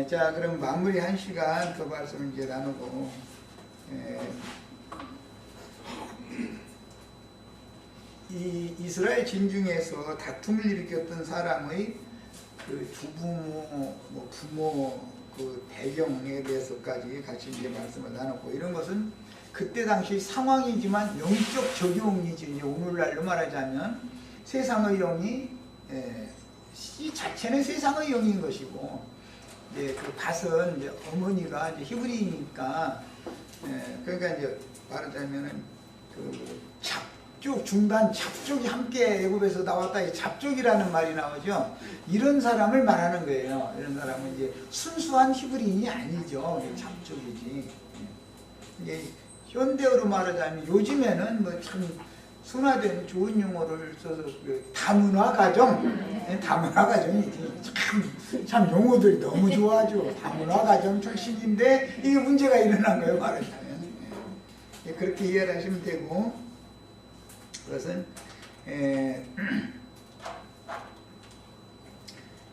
자, 그럼 마무리 1시간 더 말씀을 이제 나누고, 이 이스라엘 진중에서 다툼을 일으켰던 사람의 그 조부모, 뭐 부모 그 배경에 대해서까지 같이 이제 말씀을 나눴고, 이런 것은 그때 당시 상황이지만 영적 적용이지. 이제 오늘날로 말하자면 세상의 영이 이 자체는 세상의 영인 것이고, 이제 그 밭은 이제 어머니가 이제 히브리니까, 그러니까 이제 말하자면은 그 잡족 중간 잡족이 함께 애굽에서 나왔다. 이 잡족이라는 말이 나오죠. 이런 사람을 말하는 거예요. 이런 사람은 이제 순수한 히브리인이 아니죠. 잡족이지. 이제 현대어로 말하자면 요즘에는 뭐 참 순화된 좋은 용어를 써서 다문화 가정, 다문화 가정이지. 참 용어들이 너무 좋아하죠. 다문화 가정 출신인데 이게 문제가 일어난 거예요, 말하자면. 그렇게 이해를 하시면 되고, 그것은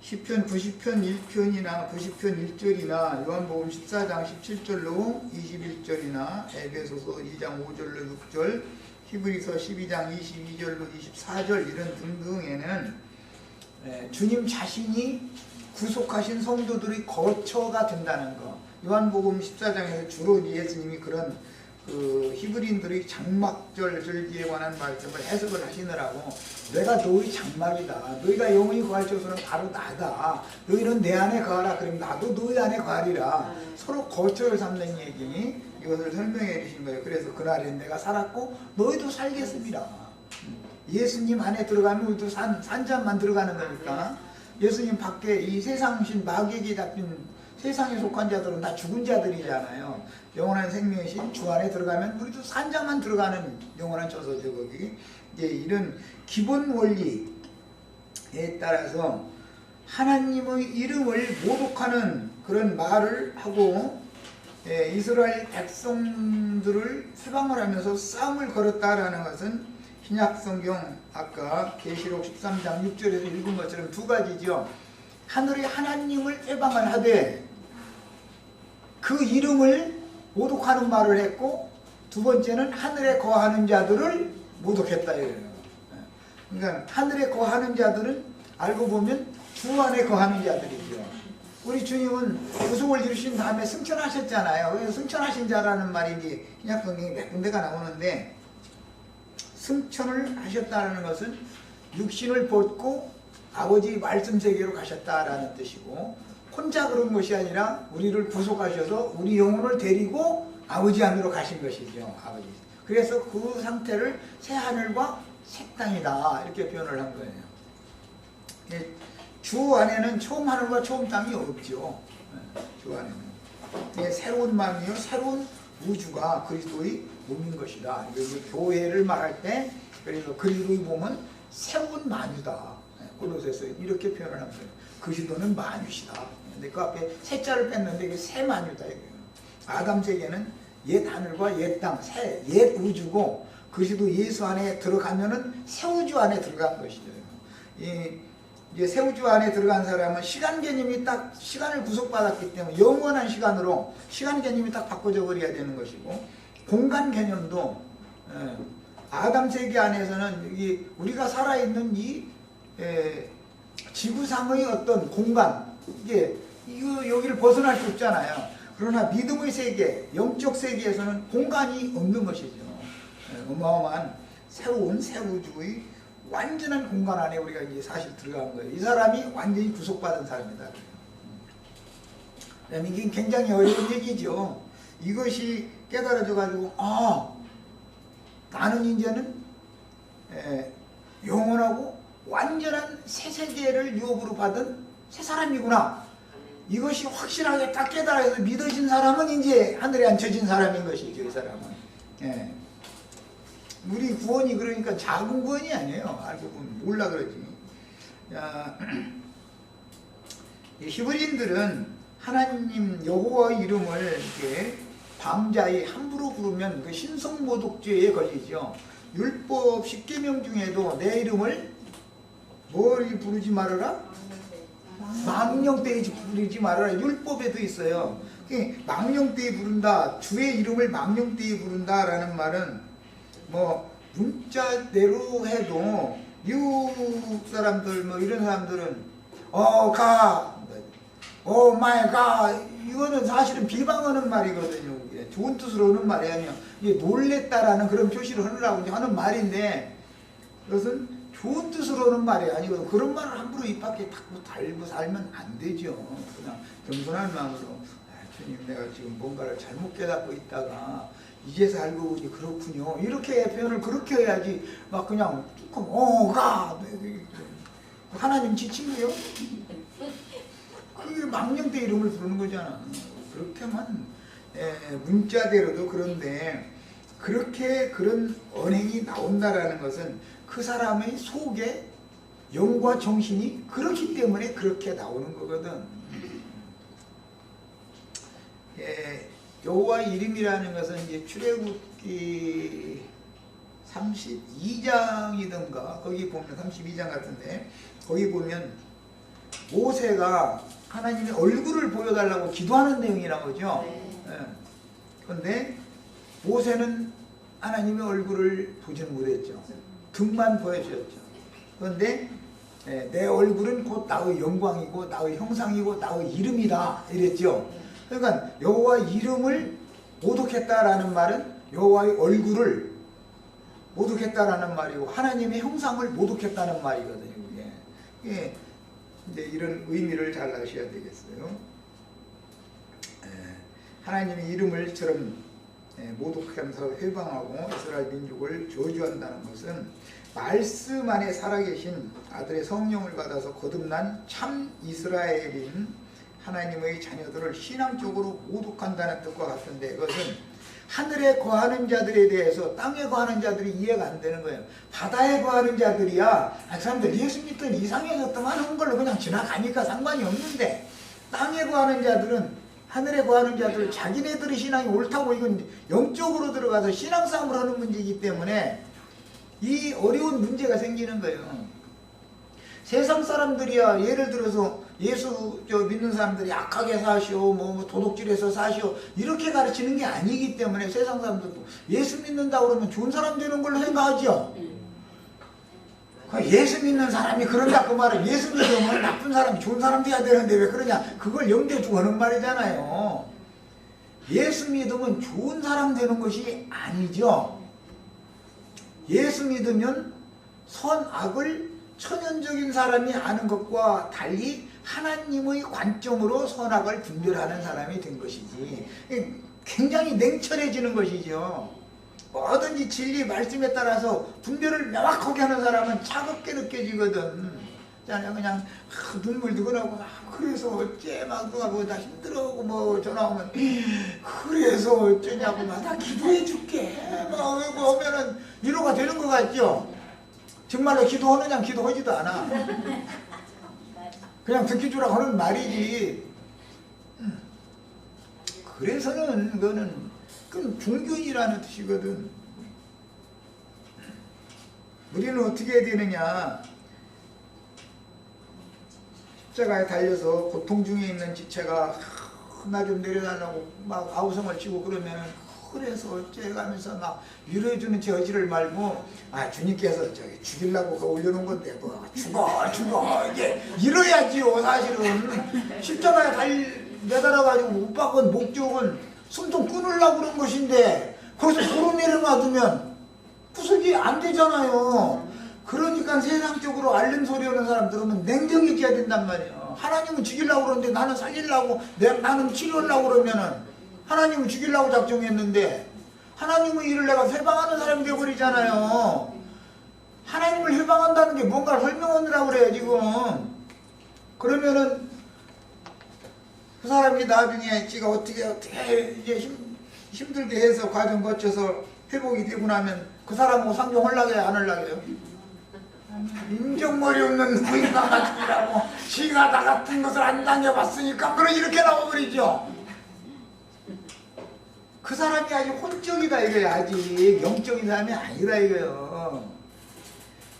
시편 90편 1편이나 90편 1절이나 요한복음 14장 17절로 21절이나 에베소서 2장 5절로 6절, 히브리서 12장 22절로 24절 이런 등등에는 주님 자신이 구속하신 성도들의 거처가 된다는 거. 요한복음 14장에서 주로 예수님이 그런 그 히브리인들의 장막절 절기에 관한 말씀을 해석을 하시느라고, 내가 너희 장막이다. 너희가 영원히 거할 곳은 바로 나다. 너희는 내 안에 거하라. 그럼 나도 너희 안에 거하리라. 서로 거처를 삼는 얘기, 이것을 설명해 주신 거예요. 그래서 그날엔 내가 살았고 너희도 살겠습니다. 예수님 안에 들어가면 우리도 산잠만 들어가는 거니까. 예수님 밖에 이 세상신 마귀에게 잡힌 세상에 속한 자들은 다 죽은 자들이잖아요. 영원한 생명이신 주 안에 들어가면 우리도 산자만 들어가는 영원한 저소죠. 거기 이제 이런 기본 원리에 따라서 하나님의 이름을 모독하는 그런 말을 하고, 이스라엘 백성들을 해방을 하면서 싸움을 걸었다라는 것은 신약성경 아까 계시록 13장 6절에서 읽은 것처럼 두 가지죠. 하늘의 하나님을 해방을 하되 그 이름을 모독하는 말을 했고, 두 번째는 하늘에 거하는 자들을 모독했다 이래요. 그러니까 하늘에 거하는 자들은 알고 보면 주 안에 거하는 자들이죠. 우리 주님은 구속을 이루신 다음에 승천하셨잖아요. 그래서 승천하신 자라는 말이 이제 신약성경에 몇 군데가 나오는데, 승천을 하셨다는 것은 육신을 벗고 아버지 말씀 세계로 가셨다라는 뜻이고, 혼자 그런 것이 아니라 우리를 구속하셔서 우리 영혼을 데리고 아버지 안으로 가신 것이죠. 아버지. 그래서 그 상태를 새 하늘과 새 땅이다 이렇게 표현을 한 거예요. 주 안에는 처음 하늘과 처음 땅이 없죠. 주 안에는 새로운 마음이요, 새로운 우주가 그리스도의 몸인 것이다. 교회를 말할 때 그래서 그리스도의 몸은 새로운 만유다. 골로새서 이렇게 표현을 합니다. 그리스도는 만유시다. 근데 그 앞에 새자를 뺐는데 이게 새 만유다. 아담 세계는 옛 하늘과 옛 땅, 옛 우주고, 그리스도 예수 안에 들어가면은 새 우주 안에 들어간 것이죠. 이제 새 우주 안에 들어간 사람은 시간 개념이 딱 시간을 구속받았기 때문에 영원한 시간으로 시간 개념이 딱 바꿔져 버려야 되는 것이고, 공간 개념도 아담 세계 안에서는 우리가 살아있는 이 지구상의 어떤 공간, 여기를 벗어날 수 없잖아요. 그러나 믿음의 세계, 영적 세계에서는 공간이 없는 것이죠. 어마어마한 새로운 새 우주의 완전한 공간 안에 우리가 이제 사실 들어간 거예요. 이 사람이 완전히 구속받은 사람이다. 이게 굉장히 어려운 얘기죠. 이것이 깨달아져 가지고, 나는 이제는 영원하고 완전한 새 세계를 유업으로 받은 새 사람이구나. 이것이 확실하게 딱 깨달아서 믿어진 사람은 이제 하늘에 앉혀진 사람인 것이죠. 이 사람은. 우리 구원이 그러니까 작은 구원이 아니에요. 알고 보면 몰라 그러지. 히브리인들은 하나님 여호와의 이름을 이렇게 방자히 함부로 부르면 그 신성모독죄에 걸리죠. 율법 10계명 중에도 내 이름을 뭘 부르지 말아라? 망령되이 부르지 말아라. 율법에도 있어요. 망령되이 부른다, 주의 이름을 망령되이 부른다라는 말은 뭐 문자대로 해도 미국 사람들 뭐 이런 사람들은 마이 가 이거는 사실은 비방하는 말이거든요. 좋은 뜻으로 하는 말이 아니에요. 이게 놀랬다라는 그런 표시를 하느라고 하는 말인데 그것은 좋은 뜻으로 하는 말이 아니거든요. 그런 말을 함부로 입 밖에 달고 살면 안 되죠. 그냥 겸손한 마음으로 주님, 내가 지금 뭔가를 잘못 깨닫고 있다가 이제서 알고 보니 그렇군요. 이렇게 표현을 그렇게 해야지 막 그냥 뚜껑 하나님 지친거요? 그게 망령대 이름을 부르는 거잖아. 그렇게만 문자대로도 그런데 그렇게 그런 언행이 나온다라는 것은 그 사람의 속에 영과 정신이 그렇기 때문에 그렇게 나오는 거거든. 여호와 이름이라는 것은 이제 출애굽기 32장이든가 거기 보면 32장 같은데 거기 보면 모세가 하나님의 얼굴을 보여달라고 기도하는 내용이라고 그러죠. 그런데 모세는 하나님의 얼굴을 보지는 못했죠. 등만 보여주었죠. 그런데 내 얼굴은 곧 나의 영광이고 나의 형상이고 나의 이름이다 이랬죠. 그러니까 여호와 이름을 모독했다라는 말은 여호와의 얼굴을 모독했다라는 말이고 하나님의 형상을 모독했다는 말이거든요. 이게 이제 이런 의미를 잘 아셔야 되겠어요. 하나님의 이름을처럼 모독하면서 회방하고 이스라엘 민족을 저주한다는 것은 말씀 안에 살아계신 아들의 성령을 받아서 거듭난 참 이스라엘인 하나님의 자녀들을 신앙적으로 모독한다는 뜻과 같은데 그것은 하늘에 거하는 자들에 대해서 땅에 거하는 자들이 이해가 안 되는 거예요. 바다에 거하는 자들이야 그 사람들 예수 믿든 이상해졌든 하는 걸로 그냥 지나가니까 상관이 없는데 땅에 거하는 자들은 하늘에 거하는 자들 자기네들의 신앙이 옳다고 이건 영적으로 들어가서 신앙 싸움을 하는 문제이기 때문에 이 어려운 문제가 생기는 거예요. 세상 사람들이야 예를 들어서 예수 믿는 사람들이 악하게 사시오 뭐 도둑질해서 사시오 이렇게 가르치는 게 아니기 때문에 세상 사람들도 예수 믿는다 그러면 좋은 사람 되는 걸로 생각하죠. 예수 믿는 사람이 그런다 그 말은 예수 믿으면 나쁜 사람이 좋은 사람 돼야 되는데 왜 그러냐 그걸 염두에 두고 하는 말이잖아요. 예수 믿으면 좋은 사람 되는 것이 아니죠. 예수 믿으면 선악을 천연적인 사람이 아는 것과 달리 하나님의 관점으로 선악을 분별하는 사람이 된 것이지 굉장히 냉철해지는 것이죠. 뭐든지 진리 말씀에 따라서 분별을 명확하게 하는 사람은 차갑게 느껴지거든. 그냥 눈물도 그러고 그래서 어째 막 누가 뭐 나 힘들어하고 뭐 전화 오면 그래서 어쩌냐고 나 기도해 줄게 막 하면은 위로가 되는 것 같죠. 정말로 기도하느냐 기도하지도 않아. 그냥 듣기 주라고 하는 말이지. 그래서는 그거는 종교인이라는 뜻이거든. 우리는 어떻게 해야 되느냐. 십자가에 달려서 고통 중에 있는 지체가 나 좀 내려달라고 막 아우성을 치고 그러면 그래서 어째가면서 막 위로해주는 제 어지를 말고 주님께서 저기 죽이려고 올려놓은 건데 뭐 죽어 이제 이래야지요. 사실은 십자가에 매달아가지고 못 박은 목적은 숨통 끊으려고 그런 것인데 거기서 도로 내려놔두면 구속이 안 되잖아요. 그러니까 세상적으로 앓는 소리 하는 사람 들으면 냉정해져야 된단 말이에요. 하나님은 죽이려고 그러는데 나는 살리려고 나는 치료하려고 그러면은 하나님은 죽이려고 작정했는데 하나님의 일을 내가 회방하는 사람이 되어버리잖아요. 하나님을 회방한다는 게 뭔가를 설명하느라고 그래요 지금. 그러면은 그 사람이 나중에 지가 어떻게 이제 힘들게 해서 과정 거쳐서 회복이 되고 나면 그 사람하고 상종하려고 해요 안 하려고요? 인정머리 없는 누구인가 같으라고 지가 나 같은 것을 안 당해봤으니까 그럼 이렇게 나와버리죠. 그 사람이 아직 혼적이다 이거야. 아직 영적인 사람이 아니라 이거요.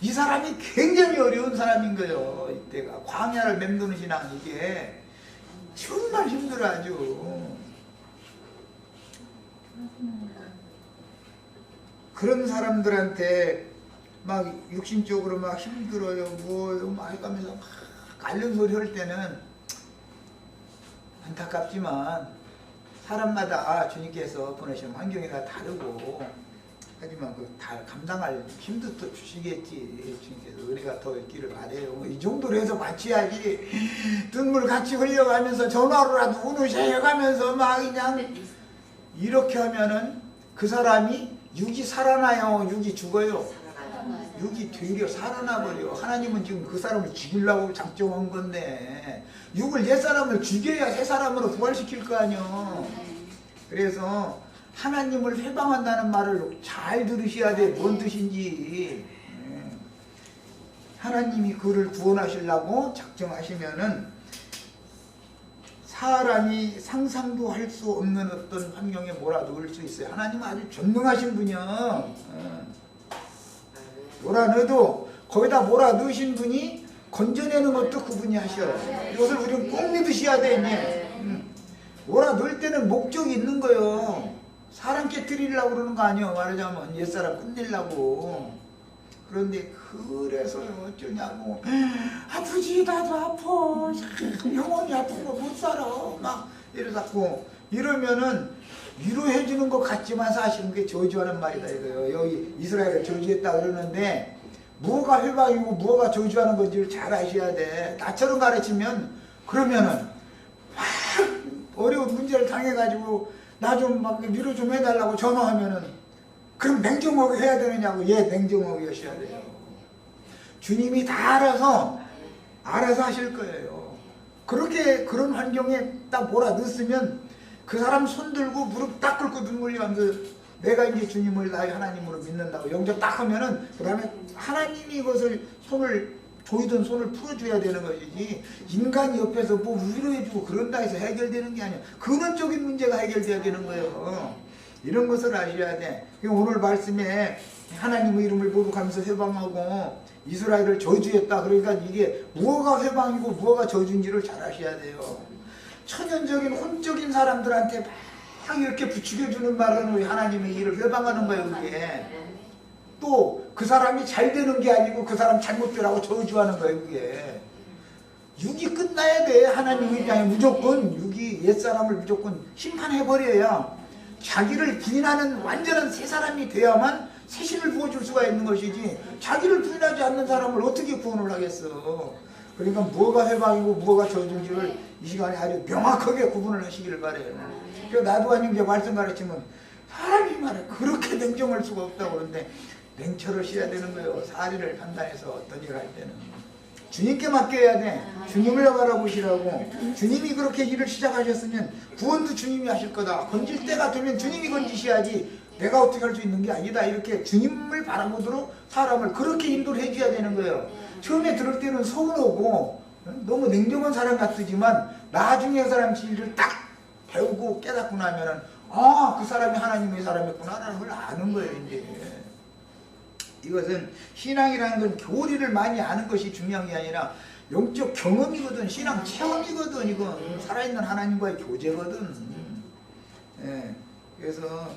이 사람이 굉장히 어려운 사람인 거예요. 이때가 광야를 맴도는 신앙, 이게 정말 힘들어 아주. 그런 사람들한테 막 육신적으로 막 힘들어요, 막 해가면서 막 앓는 소리 할 때는 안타깝지만 사람마다 주님께서 보내시는 환경이 다 다르고, 하지만 그 다 감당할 힘도 또 주시겠지. 주님께서 은혜가 더 있기를 바래요. 이 정도로 해서 마치야지. 눈물 같이 흘려가면서 전화로라도 우누셔가면서 막 그냥 이렇게 하면은 그 사람이 육이 살아나요, 육이 죽어요? 육이 되려 살아나버려. 하나님은 지금 그 사람을 죽이려고 작정한 건데, 육을 옛사람을 죽여야 새사람으로 부활시킬 거 아니요. 그래서 하나님을 회방한다는 말을 잘 들으셔야 돼. 뭔 뜻인지. 하나님이 그를 구원하시려고 작정하시면은 사람이 상상도 할 수 없는 어떤 환경에 몰아넣을 수 있어요. 하나님은 아주 전능하신 분이야. 몰아넣어도 거기다 몰아넣으신 분이 건져내는 것도 그분이 하셔. 이것을 우리는 꼭 믿으셔야 돼. 몰아넣을 때는 목적이 있는 거예요. 사람 깨뜨리려고 그러는 거 아니에요. 말하자면 옛사람 끝내려고. 그런데 그래서요 어쩌냐고, 아프지 나도 아파, 영원히 아픈 거 못 살아 막 이러자고 이러면은 위로해 주는 것 같지만 사실은 그게 저주하는 말이다 이거예요. 여기 이스라엘을 저주했다 그러는데 무엇가 회방이고 무엇가 저주하는 건지를 잘 아셔야 돼. 나처럼 가르치면 그러면은 막 어려운 문제를 당해가지고 나 좀 막 위로 좀 해달라고 전화하면은, 그럼 냉정하게 해야 되느냐고. 예, 냉정하게 하셔야 돼요. 주님이 다 알아서 하실 거예요. 그렇게 그런 환경에 딱 몰아넣으면 그 사람 손 들고 무릎 딱 꿇고 눈물이 나면서 내가 이제 주님을 나의 하나님으로 믿는다고 영접 딱 하면은 그 다음에 하나님이 이것을 손을 조이던 손을 풀어줘야 되는 것이지, 인간이 옆에서 뭐 위로해주고 그런다 해서 해결되는 게 아니야. 근원적인 문제가 해결돼야 되는 거예요. 이런 것을 아셔야 돼. 오늘 말씀에 하나님의 이름을 모독하면서 회방하고 이스라엘을 저주했다. 그러니까 이게 무엇가 회방이고 무엇가 저주인지를 잘 아셔야 돼요. 천연적인 혼적인 사람들한테 막 이렇게 부추겨주는 말은 우리 하나님의 일을 회방하는 거예요. 그게 또 그 사람이 잘 되는 게 아니고 그 사람 잘못되라고 저주하는 거예요. 그게 육이 끝나야 돼. 하나님 입장에 무조건 육이 옛사람을 무조건 심판해버려야 자기를 부인하는 완전한 새 사람이 돼야만 새 신을 부어줄 수가 있는 것이지, 자기를 부인하지 않는 사람을 어떻게 구원을 하겠어. 그러니까 뭐가 회방이고 뭐가 저주인지를 이 시간에 아주 명확하게 구분을 하시기를 바래요. 그래서 나도 아닌 게 말씀 가르치면 사람이 말해 그렇게 냉정할 수가 없다고. 그러는데 냉철을 쉬어야 되는 거예요. 사리를 판단해서 어떤 일을 할 때는 주님께 맡겨야 돼. 주님을 바라보시라고. 주님이 그렇게 일을 시작하셨으면 구원도 주님이 하실 거다. 건질 때가 되면 주님이 건지셔야지 내가 어떻게 할 수 있는 게 아니다. 이렇게 주님을 바라보도록 사람을 그렇게 인도를 해줘야 되는 거예요. 처음에 들을 때는 서운하고 너무 냉정한 사람 같으지만 나중에 그 사람 진리를 딱 배우고 깨닫고 나면은 그 사람이 하나님의 사람이었구나라는 걸 아는 거예요. 이제 이것은 신앙이라는 건 교리를 많이 아는 것이 중요한 게 아니라 영적 경험이거든. 신앙 체험이거든. 이건 살아있는 하나님과의 교제거든. 예, 그래서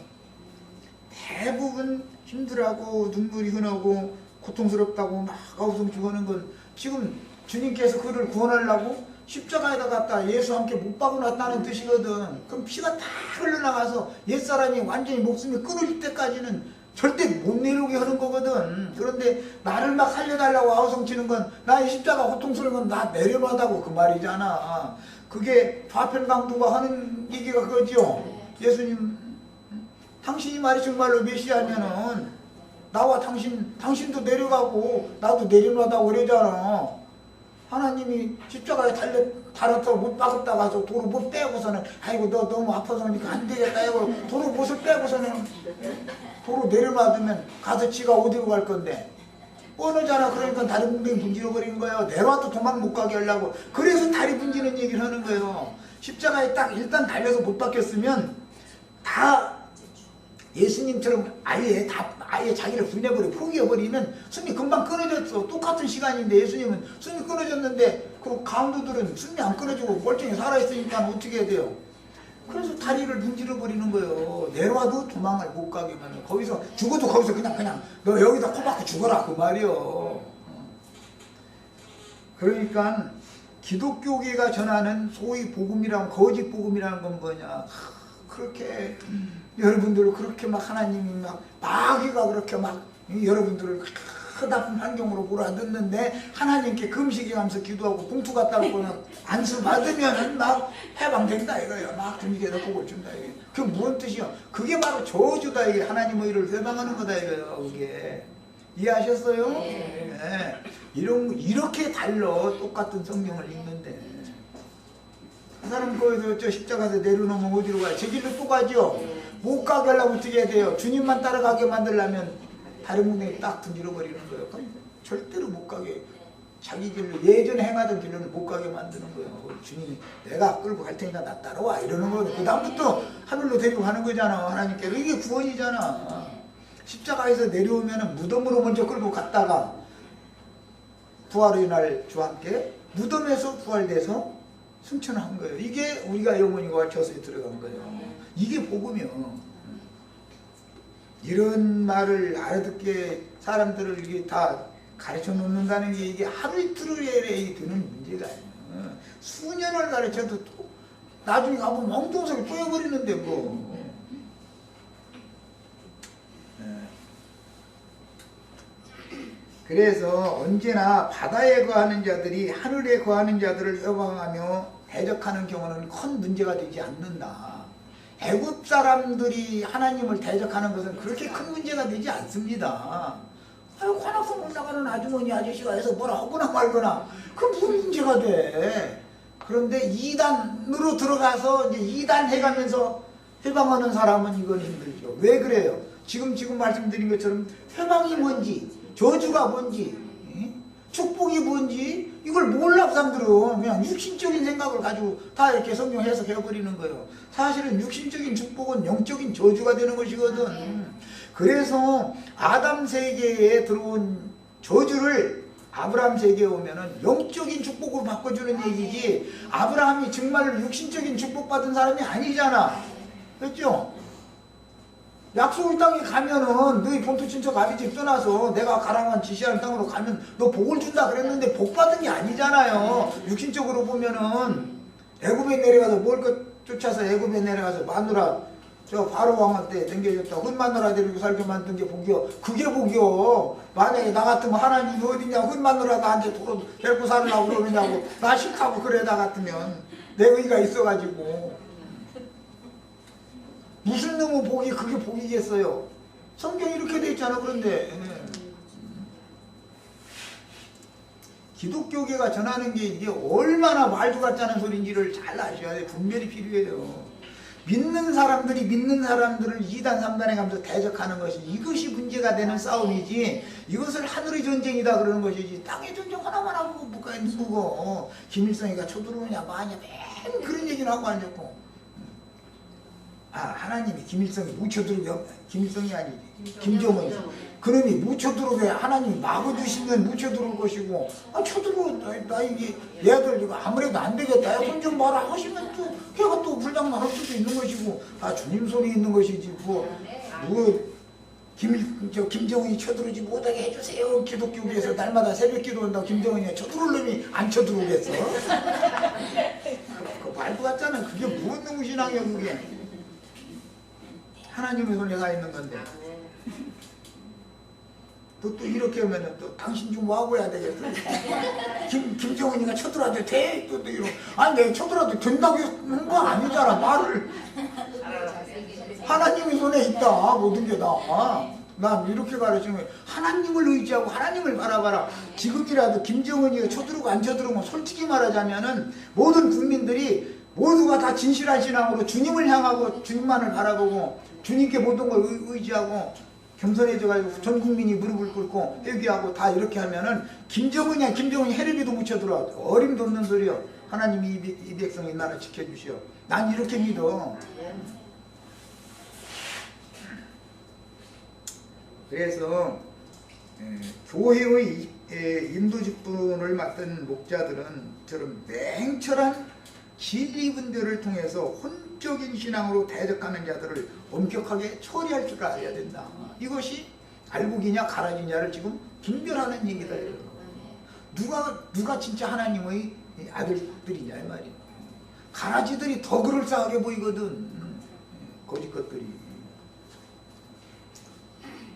대부분 힘들어하고 눈물이 흐르고 고통스럽다고 막 아우성치고 하는 건 지금 주님께서 그를 구원하려고 십자가에다 갖다 예수와 함께 못 박아놨다는 뜻이거든. 그럼 피가 다 흘러나가서 옛사람이 완전히 목숨이 끊어질 때까지는 절대 못 내려오게 하는 거거든. 그런데 나를 막 살려달라고 아우성치는 건 나의 십자가 고통스러운 건 나 내려놔다고 그 말이잖아. 그게 좌편강도가 하는 얘기가 그거죠. 예수님, 당신이 말이 정말로 메시아면은 나와 당신도 내려가고 나도 내려놔다고 그러잖아. 하나님이 십자가에 달았다고 못 박았다 가서 도로 못 빼고서는 아이고 너 너무 아파서 그러니까 안 되겠다 이거 도로 못을 빼고서는 도로 내려놔두면 가서 지가 어디로 갈 건데 뻔하잖아. 그러니까 다리 붕댕이 분지러 버린 거예요. 내려와도 도망 못 가게 하려고. 그래서 다리 분지는 얘기를 하는 거예요. 십자가에 딱 일단 달려서 못 박혔으면 다 예수님처럼 아예 자기를 분해버려 포기해버리면 숨이 금방 끊어졌어. 똑같은 시간인데 예수님은 숨이 끊어졌는데 그 강도들은 숨이 안 끊어지고 멀쩡히 살아있으니까 어떻게 해야 돼요? 그래서 다리를 문질러 버리는 거예요. 내려와도 도망을 못 가게 만들어. 거기서 죽어도 거기서 그냥 너 여기다 코 박고 죽어라 그 말이요. 그러니까 기독교계가 전하는 소위 복음이라는 거짓 복음이라는 건 뭐냐? 그렇게 여러분들 그렇게 막 하나님이 막 마귀가 그렇게 막 여러분들을 나쁜 환경으로 몰아넣는데 하나님께 금식해가면서 기도하고 봉투 갖다 놓고 안수 받으면은 막 해방된다 이거예요. 막 주님께서 복을 준다 이게. 그게 무슨 뜻이요? 그게 바로 저주다 이게. 하나님의 의를 회방하는 거다 이거예요. 그게 이해하셨어요? 네. 이렇게 달라 똑같은 성경을 읽는데 그 사람 거기서 저 십자가에서 내려놓으면 어디로 가요? 제 길로 또 가죠? 못 가게 하려면 어떻게 해야 돼요? 주님만 따라가게 만들려면 다른 문에 딱 등질러 버리는 거예요. 절대로 못 가게 자기 길로 예전에 행하던 길로는 못 가게 만드는 거예요. 주님이 내가 끌고 갈 테니까 나 따라와 이러는 거예요. 그 다음부터 하늘로 데리고 가는 거잖아. 하나님께서 이게 구원이잖아. 십자가에서 내려오면 무덤으로 먼저 끌고 갔다가 부활의 날 주와 함께 무덤에서 부활돼서 승천한 거예요. 이게 우리가 영혼이고 저수에 들어간 거예요. 이게 복음이요. 이런 말을 알아듣게 사람들을 이게 다 가르쳐 놓는다는 게 이게 하루 이틀에 드는 문제가 아니에요. 수년을 가르쳐도 또 나중에 가고 멍뚱소리 쪼여버리는데 뭐. 그래서 언제나 바다에 거하는 자들이 하늘에 거하는 자들을 회방하며 대적하는 경우는 큰 문제가 되지 않는다. 애굽 사람들이 하나님을 대적하는 것은 그렇게 큰 문제가 되지 않습니다. 관악산 올라가는 아주머니 아저씨가 해서 뭐라 하거나 말거나 그 무슨 문제가 돼. 그런데 2단으로 들어가서 이제 2단 해가면서 회방하는 사람은 이건 힘들죠. 왜 그래요? 지금 말씀드린 것처럼 회방이 뭔지 저주가 뭔지 축복이 뭔지 이걸 몰라. 사람들은 그냥 육신적인 생각을 가지고 다 이렇게 성경 해석해버리는 거예요. 사실은 육신적인 축복은 영적인 저주가 되는 것이거든. 그래서 아담 세계에 들어온 저주를 아브라함 세계에 오면은 영적인 축복으로 바꿔주는 얘기지, 아브라함이 정말 육신적인 축복받은 사람이 아니잖아. 그렇죠? 약속의 땅에 가면은 너희 본토 친척 아비집 떠나서 내가 가라한 지시하는 땅으로 가면 너 복을 준다 그랬는데 복 받은 게 아니잖아요. 육신적으로 보면은 애굽에 내려가서 뭘 쫓아서 애굽에 내려가서 마누라 저 바로 왕할 때 넘겨줬다 흑마누라 데리고 살게 만든 게 복이요. 그게 복이요. 만약에 나 같으면 하나님이 어디냐 흑마누라 나한테 데리고 살으려고 그러느냐고 나 싫다고 그래. 나 같으면 내 의가 있어가지고 무슨 놈의 복이 그게 복이겠어요? 성경이 이렇게 돼 있잖아. 그런데 기독교계가 전하는 게 이게 얼마나 말도 같지 않은 소리인지를 잘 아셔야 돼. 분별이 필요해요. 믿는 사람들이 믿는 사람들을 2단 3단에 가면서 대적하는 것이 이것이 문제가 되는 싸움이지, 이것을 하늘의 전쟁이다 그러는 것이지 땅의 전쟁 하나만 하고 뭐가 있는 거고. 김일성이가 쳐들어오냐 마냐 맨 그런 얘기를 하고 앉았고, 하나님이 김일성이 묻혀들어오게, 김일성이 아니지 김정은, 그놈이 묻혀들어오게 하나님이 막아주시면 묻혀들어올 것이고, 나 이게 얘들 이거 아무래도 안 되겠다 손 좀 봐라 하시면 또 걔가 또 불장난 할 수도 있는 것이고, 주님 손이 있는 것이지 김정은이 쳐들어오지 못하게 해주세요. 기독교에서 날마다 새벽 기도한다고 김정은이 쳐들어올 놈이 안 쳐들어오겠어? 그 말도 같잖아. 그게 무슨 놈의 신앙이야 그게. 하나님의 손에 가 있는 건데. 또 이렇게 하면은 또 당신 좀 와보야 되겠어. 김정은이가 쳐들어도 돼? 또 이러고. 내가 쳐들어도 된다고 하는 거 아니잖아. 말을. 하나님의 손에 있다. 모든 게 다. 난 이렇게 가르치면 하나님을 의지하고 하나님을 바라봐라. 지금이라도 김정은이가 쳐들어오고 안 쳐들어오면 솔직히 말하자면은 모든 국민들이 모두가 다 진실한 신앙으로 주님을 향하고 주님만을 바라보고 주님께 모든 걸 의지하고 겸손해져가지고 전 국민이 무릎을 꿇고 회개하고 다 이렇게 하면은 김정은이 해리비도 묻혀들어. 어림도 없는 소리요. 하나님이 이 백성의 나라 지켜주시오. 난 이렇게 믿어. 그래서 교회의 인도 직분을 맡은 목자들은 저런 맹철한 진리분별을 통해서 혼적인 신앙으로 대적하는 자들을 엄격하게 처리할 줄 알아야 된다. 이것이 알곡이냐 가라지냐를 지금 분별하는 얘기다. 누가 진짜 하나님의 아들들이냐 이 말이야. 가라지들이 더 그럴싸하게 보이거든. 거짓 것들이.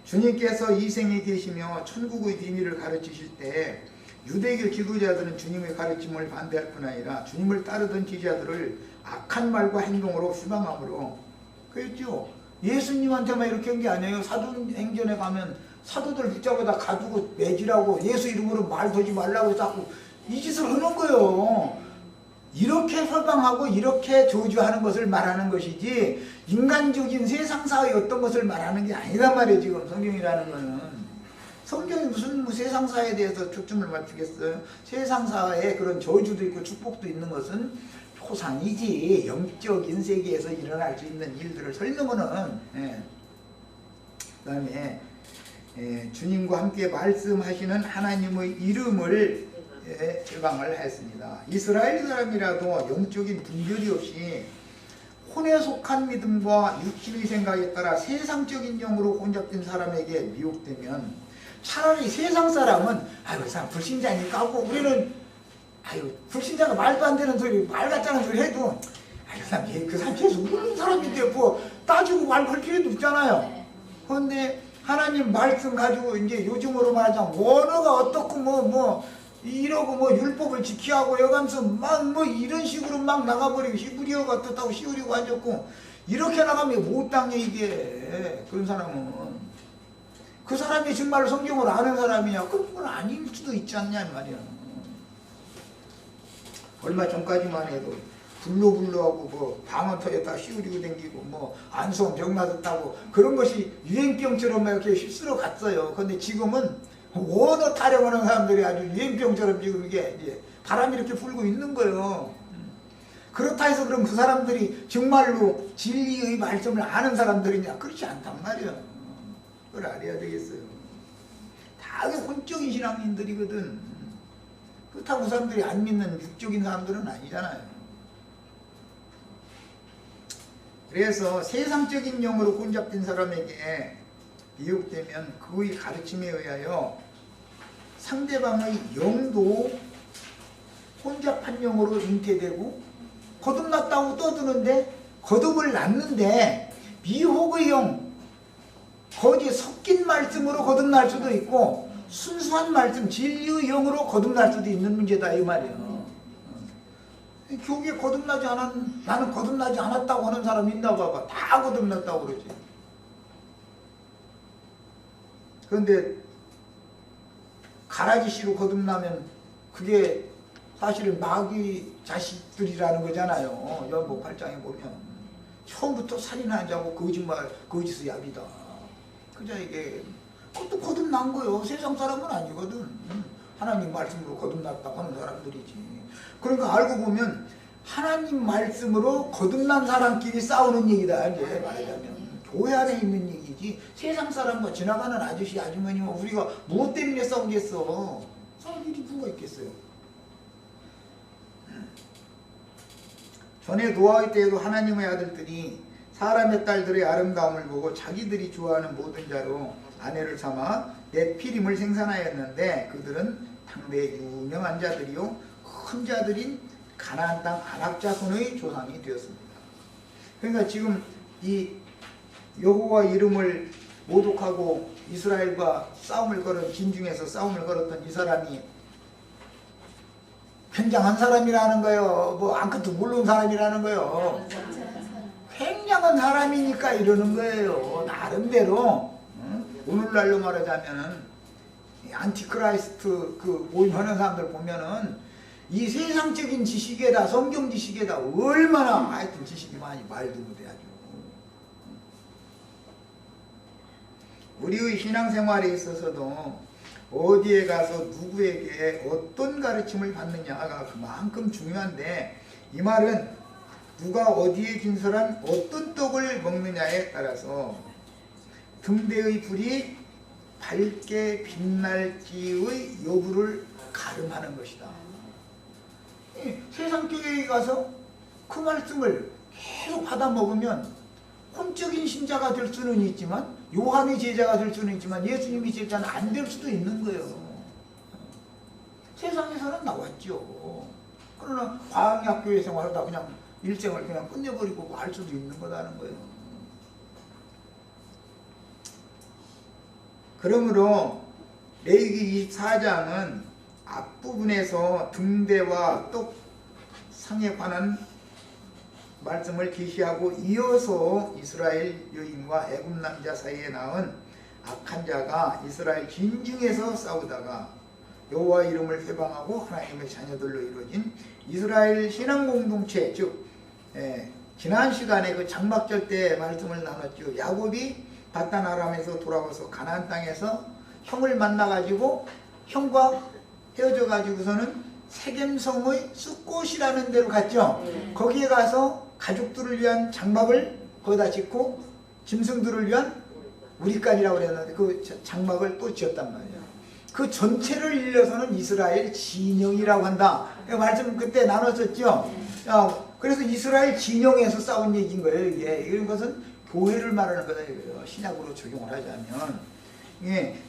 주님께서 이 생에 계시며 천국의 비밀을 가르치실 때 유대교 지도자들은 주님의 가르침을 반대할 뿐 아니라 주님을 따르던 지지자들을 악한 말과 행동으로 휴방함으로 그랬죠. 예수님한테만 이렇게 한 게 아니에요. 사도행전에 가면 사도들 붙잡아다 가두고 매질하고 예수 이름으로 말 더지 말라고 자꾸 이 짓을 하는 거예요. 이렇게 설방하고 이렇게 저주하는 것을 말하는 것이지 인간적인 세상사의 어떤 것을 말하는 게 아니란 말이에요. 지금 성경이라는 거는. 성경이 무슨 세상사에 대해서 초점을 맞추겠어요. 세상사에 그런 저주도 있고 축복도 있는 것은 초상이지 영적인 세계에서 일어날 수 있는 일들을 설명하는 그 다음에 주님과 함께 말씀하시는 하나님의 이름을 제방을 했습니다. 이스라엘 사람이라도 영적인 분별이 없이 혼에 속한 믿음과 육신의 생각에 따라 세상적인 영으로 혼잡된 사람에게 미혹되면 차라리 세상 사람은 아유 그 사람 불신자니까 하고 우리는 아유 불신자가 말도 안 되는 소리 말 같다는 소리 해도 아유 그 사람 계속 모르는 사람인데 뭐 따지고 말할 필요도 없잖아요. 그런데 하나님 말씀 가지고 이제 요즘으로 말하자면 언어가 어떻고 뭐 이러고 뭐 율법을 지키하고 여가면서 막 뭐 이런 식으로 막 나가버리고 히브리어가 어떻다고 시우리고 앉았고 이렇게 나가면 못당해 이게. 그런 사람은 그 사람이 정말로 성경을 아는 사람이냐? 그건 아닐 수도 있지 않냐 말이야. 얼마 전까지만 해도 불로불로하고 뭐 방언 터졌다 씌우리고 댕기고 뭐 안수홍 병 맞았다고 그런 것이 유행병처럼 이렇게 휩쓸어 갔어요. 근데 지금은 원어 타령하는 사람들이 아주 유행병처럼 지금 이게 바람이 이렇게 불고 있는 거예요. 그렇다 해서 그럼 그 사람들이 정말로 진리의 말씀을 아는 사람들이냐? 그렇지 않단 말이야. 그걸 알아야 되겠어요. 다 혼적인 신앙인들이거든. 그렇다고 그 사람들이 안 믿는 육적인 사람들은 아니잖아요. 그래서 세상적인 영으로 혼잡된 사람에게 미혹되면 그의 가르침에 의하여 상대방의 영도 혼잡한 영으로 잉태되고 거듭났다고 떠드는데 거듭을 낳는데 미혹의 영, 거기에 섞인 말씀으로 거듭날 수도 있고 순수한 말씀, 진리의 영으로 거듭날 수도 있는 문제다 이 말이에요. 교회에 거듭나지 않은 나는 거듭나지 않았다고 하는 사람이 있나 봐봐. 다 거듭났다고 그러지. 그런데 가라지 씨로 거듭나면 그게 사실은 마귀 자식들이라는 거잖아요. 요한복음 8장에 보면 처음부터 살인하자고 거짓말, 거짓의 야비다. 그자에게 그것도 거듭난 거예요. 세상 사람은 아니거든. 하나님 말씀으로 거듭났다고 하는 사람들이지. 그러니까 알고 보면 하나님 말씀으로 거듭난 사람끼리 싸우는 얘기다. 이제 말하자면 교회 안에 있는 얘기지 세상 사람과 지나가는 아저씨 아주머니와 우리가 무엇 때문에 싸우겠어. 싸울 일이 누가 있겠어요. 전에 노아의 때에도 하나님의 아들들이 사람의 딸들의 아름다움을 보고 자기들이 좋아하는 모든 자로 아내를 삼아 네피림을 생산하였는데 그들은 당대 유명한 자들이요 큰 자들인 가나안 땅 아낙 자손의 조상이 되었습니다. 그러니까 지금 이 여호와 이름을 모독하고 이스라엘과 싸움을 걸은 진중에서 싸움을 걸었던 이 사람이 굉장한 사람이라는 거예요. 뭐 아무것도 모르는 사람이라는 거예요. 굉장한 사람이니까 이러는 거예요. 나름대로 오늘날로 말하자면은 안티크라이스트 그 모임하는 사람들 보면은 이 세상적인 지식에다 성경 지식에다 얼마나 하여튼 지식이 많이 말도 못해 아주. 우리의 신앙생활에 있어서도 어디에 가서 누구에게 어떤 가르침을 받느냐가 그만큼 중요한데 이 말은 누가 어디에 진설한 어떤 떡을 먹느냐에 따라서 등대의 불이 밝게 빛날지의 여부를 가름하는 것이다. 세상 교회에 가서 그 말씀을 계속 받아 먹으면 혼적인 신자가 될 수는 있지만, 요한의 제자가 될 수는 있지만 예수님의 제자는 안 될 수도 있는 거예요. 세상에서는 나왔죠. 그러나 광야교회 생활하다 그냥 일생을 그냥 끝내버리고 할 수도 있는 거다는 거예요. 그러므로 레위기 24장은 앞부분에서 등대와 떡상에 관한 말씀을 계시하고, 이어서 이스라엘 여인과 애굽 남자 사이에 낳은 악한 자가 이스라엘 진중에서 싸우다가 여호와 이름을 회방하고 하나님의 자녀들로 이루어진 이스라엘 신앙 공동체, 즉 지난 시간에 그 장막절 때 말씀을 나눴죠. 야곱이 바단 아람에서 돌아와서 가나안 땅에서 형을 만나가지고 형과 헤어져가지고서는 세겜성의 숫곳이라는 데로 갔죠. 거기에 가서 가족들을 위한 장막을 거기다 짓고 짐승들을 위한 우리간이라고 그랬는데 그 장막을 또 지었단 말이에요. 그 전체를 일러서는 이스라엘 진영이라고 한다. 말씀 그때 나눴었죠. 그래서 이스라엘 진영에서 싸운 얘기인 거예요. 이게 이런 것은 교회를 말하는 거예요. 신약으로 적용을 하자면,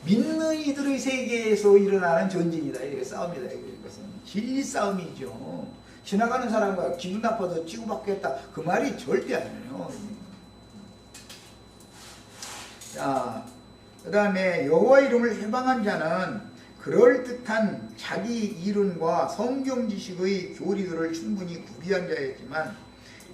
믿는 이들의 세계에서 일어나는 전쟁이다. 이게 싸움이다. 이것은 진리 싸움이죠. 지나가는 사람과 기분 나빠서 치고받겠다, 그 말이 절대 아니에요. 자, 그 다음에 여호와 이름을 회방한 자는 그럴듯한 자기 이론과 성경 지식의 교리들을 충분히 구비한 자였지만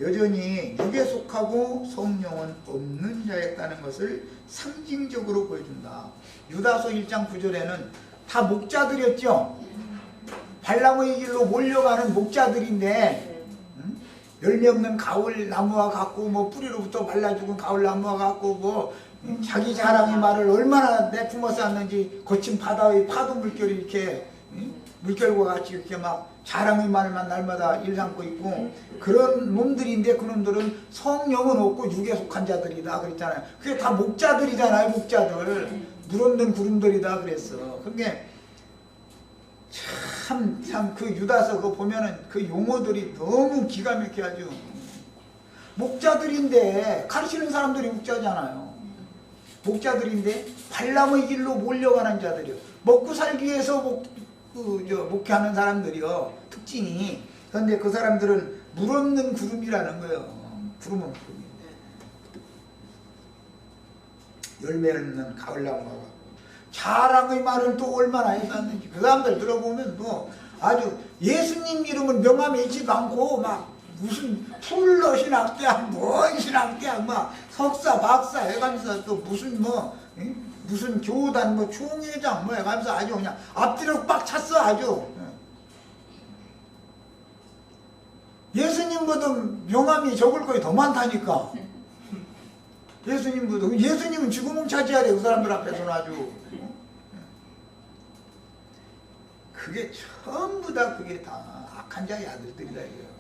여전히 육에 속하고 성령은 없는 자였다는 것을 상징적으로 보여준다. 유다서 1장 9절에는 다 목자들이었죠. 발람의 길로 몰려가는 목자들인데, 열매 없는 가을 나무와 같고, 뭐 뿌리로부터 말라 죽은 가을 나무와 같고, 뭐 자기 자랑의 말을 얼마나 내뿜어 쌌는지 거친 바다의 파도 물결이 이렇게 물결과 같이 이렇게 막 자랑의 말만 날마다 일삼고 있고, 그런 놈들인데 그 놈들은 성령은 없고 육에 속한 자들이다 그랬잖아요. 그게 다 목자들이잖아요. 목자들, 물 없는 구름들이다 그랬어. 그게 참 그 유다서 그거 보면은 그 용어들이 너무 기가 막혀가지고, 목자들인데 가르치는 사람들이 목자잖아요. 목자들인데 발람의 길로 몰려가는 자들이요. 먹고 살기 위해서 목회하는 사람들이요. 특징이. 그런데 그 사람들은 물 없는 구름이라는 거예요. 구름은 구름인데 열매 없는 가을나무가 자랑의 말을 또 얼마나 해봤는지 그 사람들 들어보면 뭐 아주 예수님 이름은 명함이지도 않고 막 무슨 풀러 신학대학 뭔 신학대학 막 석사 박사 해가면서 또 무슨 뭐 무슨 교단 뭐 총회장 뭐 해가면서 아주 그냥 앞뒤로 빡 찼어. 아주 예수님보다 명함이 적을 거에 더 많다니까. 예수님은 죽음을 차지해야 돼. 그 사람들 앞에서는 아주. 그게 전부 다 그게 다 악한 자의 아들들이다 이거예요.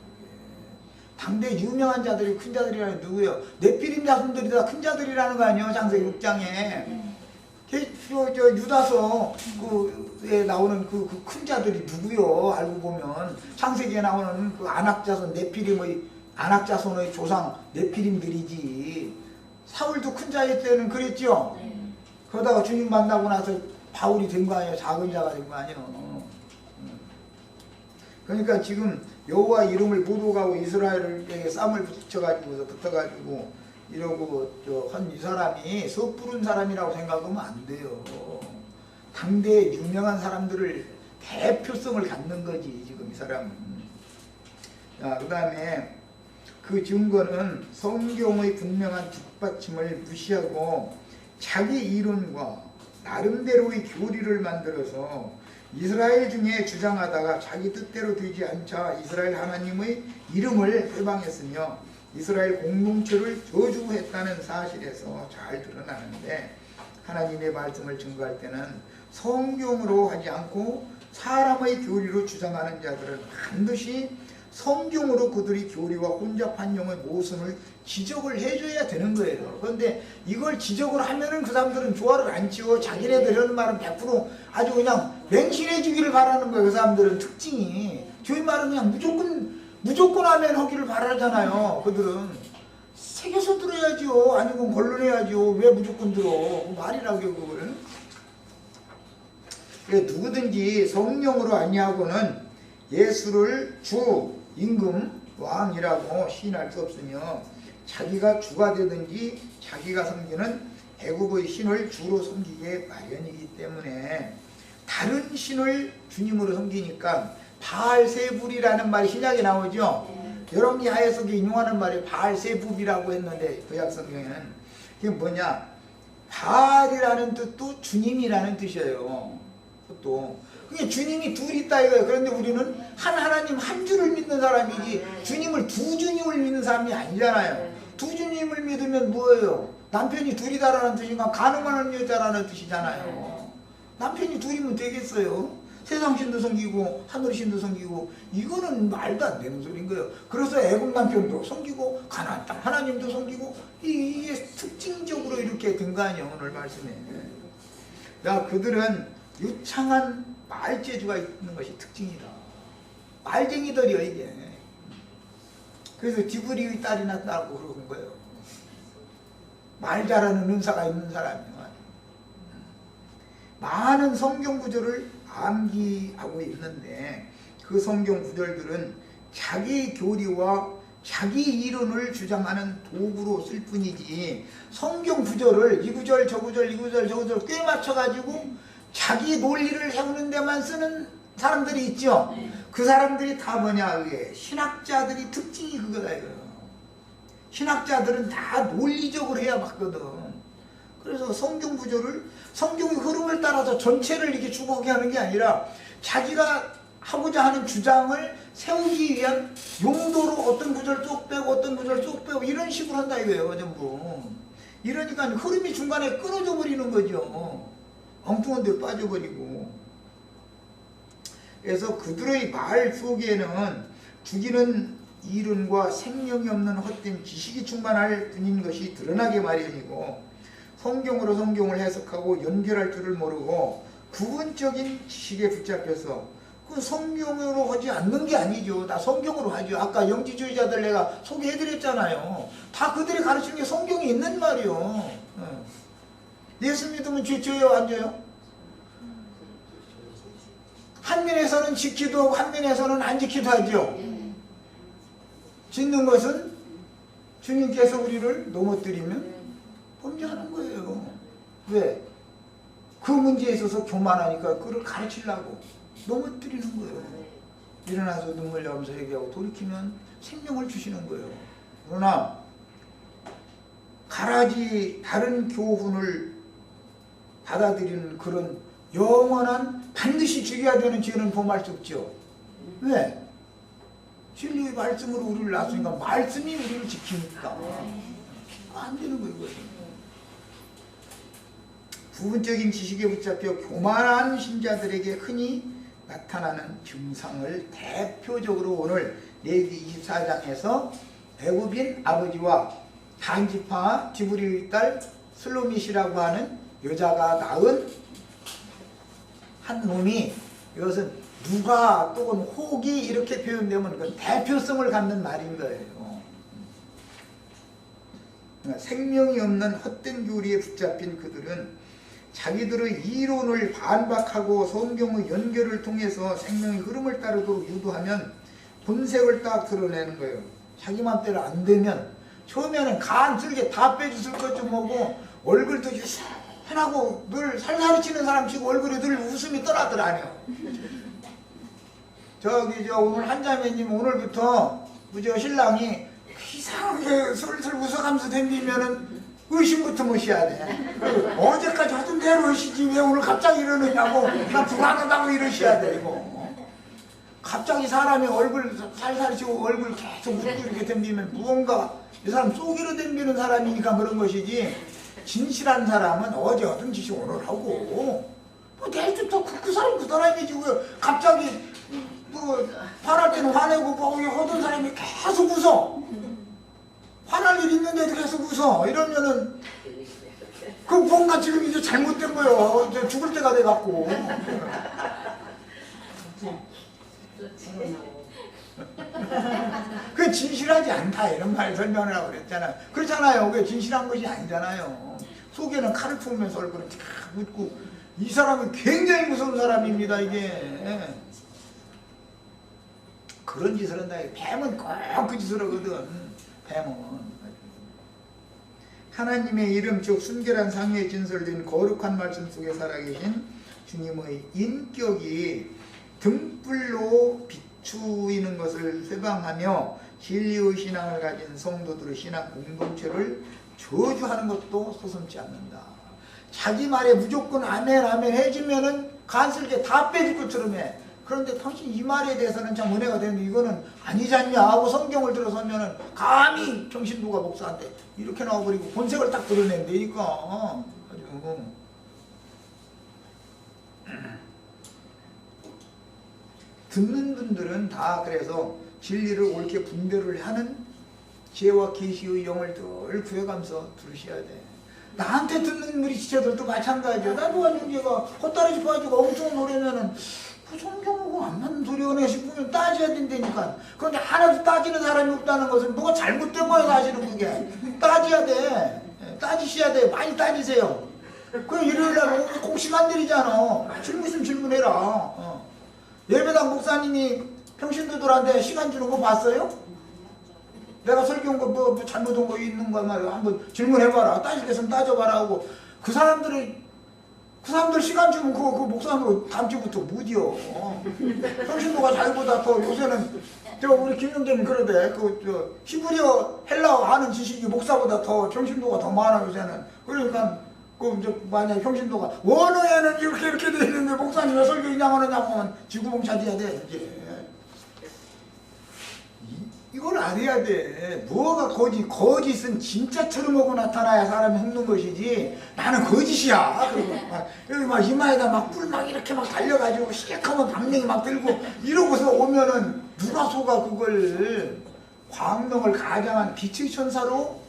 당대 유명한 자들이 큰 자들이라는 게 누구예요? 네피림 자손들이 다 큰 자들이라는 거 아니에요? 창세기 6장에. 유다서 그에 나오는 그 큰 자들이 누구요? 알고 보면 창세기에 나오는 그 안악자손 네피림의 안악자손의 조상 네피림들이지. 사울도 큰 자일 때는 그랬죠. 그러다가 주님 만나고 나서 바울이 된 거 아니에요? 작은 자가 된 거 아니에요? 그러니까 지금 여호와 이름을 모독하고 이스라엘에게 쌈을 붙어가지고 이러고 한 이 사람이 섣부른 사람이라고 생각하면 안 돼요. 당대 유명한 사람들을 대표성을 갖는 거지 지금 이 사람은. 자, 그 다음에 그 증거는 성경의 분명한 뒷받침을 무시하고 자기 이론과 나름대로의 교리를 만들어서 이스라엘 중에 주장하다가 자기 뜻대로 되지 않자 이스라엘 하나님의 이름을 회방했으며 이스라엘 공동체를 저주했다는 사실에서 잘 드러나는데, 하나님의 말씀을 증거할 때는 성경으로 하지 않고 사람의 교리로 주장하는 자들은 반드시 성경으로 그들이 교리와 혼잡한 영의 모순을 지적을 해줘야 되는 거예요. 그런데 이걸 지적을 하면은 그 사람들은 조화를 안 지어. 자기네들 하는 말은 100% 아주 그냥 맹신해 주기를 바라는 거예요. 그 사람들은 특징이. 저희 말은 그냥 무조건 하면 하기를 바라잖아요. 그들은 새겨서 들어야죠. 아니면 걸러내야죠. 왜 무조건 들어? 말이라고요, 그걸. 누구든지 성령으로 아니하고는 예수를 주, 임금, 왕이라고 시인할 수 없으며 자기가 주가 되든지 자기가 섬기는 애굽의 신을 주로 섬기게 마련이기 때문에 다른 신을 주님으로 섬기니까 바알세불이라는 말이 신약에 나오죠. 여러분이 하에석에 인용하는 말이 바알세불이라고 했는데 구약 성경에는 그게 뭐냐? 바알이라는 뜻도 주님이라는 뜻이에요. 또 그게 주님이 둘이 있다 이거예요. 그런데 우리는 한 하나님 한 주를 믿는 사람이지 주님을 두 주님을 믿는 사람이 아니잖아요. 두 주님을 믿으면 뭐예요? 남편이 둘이다라는 뜻인가? 가늠하는 여자라는 뜻이잖아요. 남편이 둘이면 되겠어요? 세상신도 섬기고 하늘신도 섬기고 이거는 말도 안 되는 소리인 거예요. 그래서 애국 남편도 섬기고 가나안 땅 하나님도 섬기고 이게 특징적으로 이렇게 된 거 아니에요. 오늘 말씀에. 야, 그들은 유창한 말재주가 있는 것이 특징이다. 말쟁이들이요 이게. 그래서 디브리의 딸이 났다고 그러는 거예요. 말 잘하는 은사가 있는 사람이요. 많은 성경 구절을 암기하고 있는데 그 성경 구절들은 자기 교리와 자기 이론을 주장하는 도구로 쓸 뿐이지 성경 구절을 이 구절 저 구절 이 구절 저 구절 꽤 맞춰가지고 자기 논리를 세우는 데만 쓰는 사람들이 있죠. 그 사람들이 다 뭐냐, 그게 신학자들이 특징이 그거다 이거예요. 신학자들은 다 논리적으로 해야 맞거든. 그래서 성경 구절을 성경의 흐름을 따라서 전체를 이렇게 주목하게 하는 게 아니라 자기가 하고자 하는 주장을 세우기 위한 용도로 어떤 구절 쭉 빼고 어떤 구절 쭉 빼고 이런 식으로 한다 이거예요 전부. 이러니까 흐름이 중간에 끊어져 버리는 거죠. 엉뚱한 데 빠져버리고. 그래서 그들의 말 속에는 죽이는 이론과 생명이 없는 헛된 지식이 충만할 뿐인 것이 드러나게 마련이고 성경으로 성경을 해석하고 연결할 줄을 모르고 부분적인 지식에 붙잡혀서 그 성경으로 하지 않는 게 아니죠. 다 성경으로 하죠. 아까 영지주의자들 내가 소개해드렸잖아요. 다 그들이 가르치는 게 성경에 있는 말이요. 예수 믿으면 죄 져요 안 져요? 한 면에서는 지키도 하고 한 면에서는 안 지키도 하죠. 짓는 것은 주님께서 우리를 넘어뜨리면 범죄하는 거예요. 왜? 그 문제에 있어서 교만하니까 그를 가르치려고 넘어뜨리는 거예요. 일어나서 눈물 나면서 얘기하고 돌이키면 생명을 주시는 거예요. 그러나 가라지 다른 교훈을 받아들이는 그런 영원한 반드시 죽여야 되는 죄는 범할 수 없죠. 왜? 진리의 말씀으로 우리를 낳았으니까 말씀이 우리를 지키니까 안 되는 거예요. 부분적인 지식에 붙잡혀 교만한 신자들에게 흔히 나타나는 증상을 대표적으로 오늘 레위기 24장에서 애굽인 아버지와 단지파 디브리의 딸 슬로밋이라고 하는 여자가 낳은 한 놈이, 이것은 누가 또는 혹이 이렇게 표현되면 그 대표성을 갖는 말인 거예요. 그러니까 생명이 없는 헛된 교리에 붙잡힌 그들은 자기들의 이론을 반박하고 성경의 연결을 통해서 생명의 흐름을 따르도록 유도하면 본색을 딱 드러내는 거예요. 자기 맘대로 안 되면 처음에는 간슬게 다 빼주실 것 좀 하고 얼굴도 유순하고 늘 살살이 치는 사람 치고 얼굴에 늘 웃음이 떠나더라니요. 저 오늘 한자매님 오늘부터 저 신랑이 이상하게 슬슬 웃어가면서 댕기면은 의심부터 무시해야 돼. 어제까지 하던 대로 하시지 왜 오늘 갑자기 이러느냐고 나 불안하다고 이러셔야 돼. 이거 갑자기 사람이 얼굴 살살이 치고 얼굴 계속 웃고 이렇게 댕기면 무언가 이 사람 속이로 댕기는 사람이니까 그런 것이지, 진실한 사람은 어제 하던 짓이 오늘 하고 뭐 내일부터 그 사람 그 사람이지 왜 갑자기 뭐 화날 때는 화내고 뭐 어떤 사람이 계속 웃어. 화날 일 있는데도 계속 웃어. 이러면은 그 뭔가 지금 이제 잘못된 거예요. 이제 죽을 때가 돼갖고. 그 진실하지 않다 이런 말 설명을 하고 그랬잖아요. 그렇잖아요. 그게 진실한 것이 아니잖아요. 속에는 칼을 품으면서 얼굴은 탁 웃고 이 사람은 굉장히 무서운 사람입니다. 이게 그런 짓을 한다. 뱀은 꼭 그 짓을 하거든. 뱀은 하나님의 이름 즉 순결한 상위에 진설된 거룩한 말씀 속에 살아계신 주님의 인격이 등불로 비추이는 것을 회방하며 진리의 신앙을 가진 성도들의 신앙 공동체를 저주하는 것도 서슴지 않는다. 자기 말에 무조건 아멘 아멘 해주면은 간슬게 다 빼줄 것처럼 해. 그런데 당신 이 말에 대해서는 참 은혜가 되는데 이거는 아니잖냐 하고 성경을 들어서면은 감히 평신도가 목사한테 이렇게 나와버리고 본색을 딱 드러낸다니까. 아주 듣는 분들은 다 그래서 진리를 옳게 분별을 하는 지혜와 계시의 영을 늘 구해가면서 들으셔야 돼. 나한테 듣는 우리 지체들도 마찬가지야. 나도 완전 얘가 헛다리 짚어가지고 엄청 노래면은 그 성경하고 안 맞는 소리네 싶으면 따져야 된다니까. 그런데 하나도 따지는 사람이 없다는 것은 뭐가 잘못된 거예요 사실은. 그게 따져야 돼. 따지셔야 돼. 많이 따지세요. 그 일요일날 꼭 시간 들이잖아. 질문 있으면 질문해라. 예배당 목사님이 평신도들한테 시간 주는 거 봤어요? 내가 설교한 거 뭐 잘못한 거 있는 거 말이야. 한번 질문해봐라. 따질 때는 따져봐라 하고 그 사람들 시간 주면 그 목사님 다음 주부터 무디요. 평신도가 잘보다 더 요새는 우리 김영재는 그러대. 히브리어 헬라어 아는 지식이 목사보다 더 평신도가 더 많아 요새는. 그러니까 만약에 평신도가 원어에는 이렇게 돼 있는데 목사님 왜 설교 인양하느냐고 하면 지구봉 찾아야 돼. 이제. 이걸 알아야 돼. 뭐가 거짓은 진짜처럼 하고 나타나야 사람이 hov는 것이지. 나는 거짓이야. 그리고 여기 막 이마에다 막 뿔 막 이렇게 막 달려가지고 시작하면 방맹이 막 들고 이러고서 오면은 누가 속아 그걸. 광명을 가장한 빛의 천사로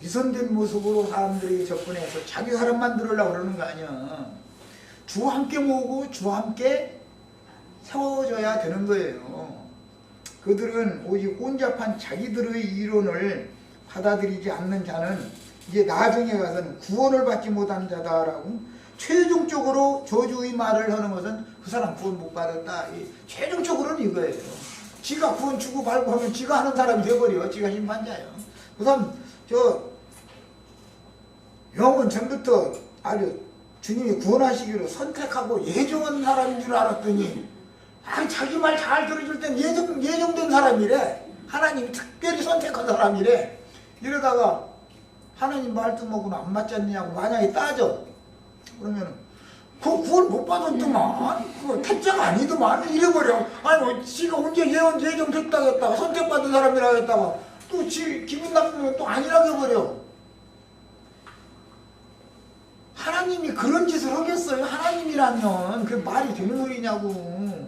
위선된 모습으로 사람들에게 접근해서 자기 사람 만들으려고 그러는 거 아니야. 주와 함께 모으고 주와 함께 세워져야 되는 거예요. 그들은 오직 혼잡한 자기들의 이론을 받아들이지 않는 자는 이제 나중에 가서는 구원을 받지 못한 자다라고 최종적으로 저주의 말을 하는 것은 그 사람 구원 못 받았다. 최종적으로는 이거예요. 지가 구원 주고 말고 하면 지가 하는 사람이 돼버려. 지가 심판자예요. 그 사람 영은 전부터 아주 주님이 구원하시기로 선택하고 예정한 사람인 줄 알았더니 자기 말 잘 들어줄 땐 예정된 사람이래. 하나님이 특별히 선택한 사람이래. 이러다가 하나님 말씀하고는 안 맞지 않냐고 만약에 따져. 그러면 그 구원 못 받았더만. 그거 택자가 아니더만. 이래버려. 아니 지가 언제 예정됐다고 했다가 선택받은 사람이라고 했다가 또 기분 나쁘면 또 아니라고 해버려. 하나님이 그런 짓을 하겠어요? 하나님이라면 그 말이 되는 소리냐고.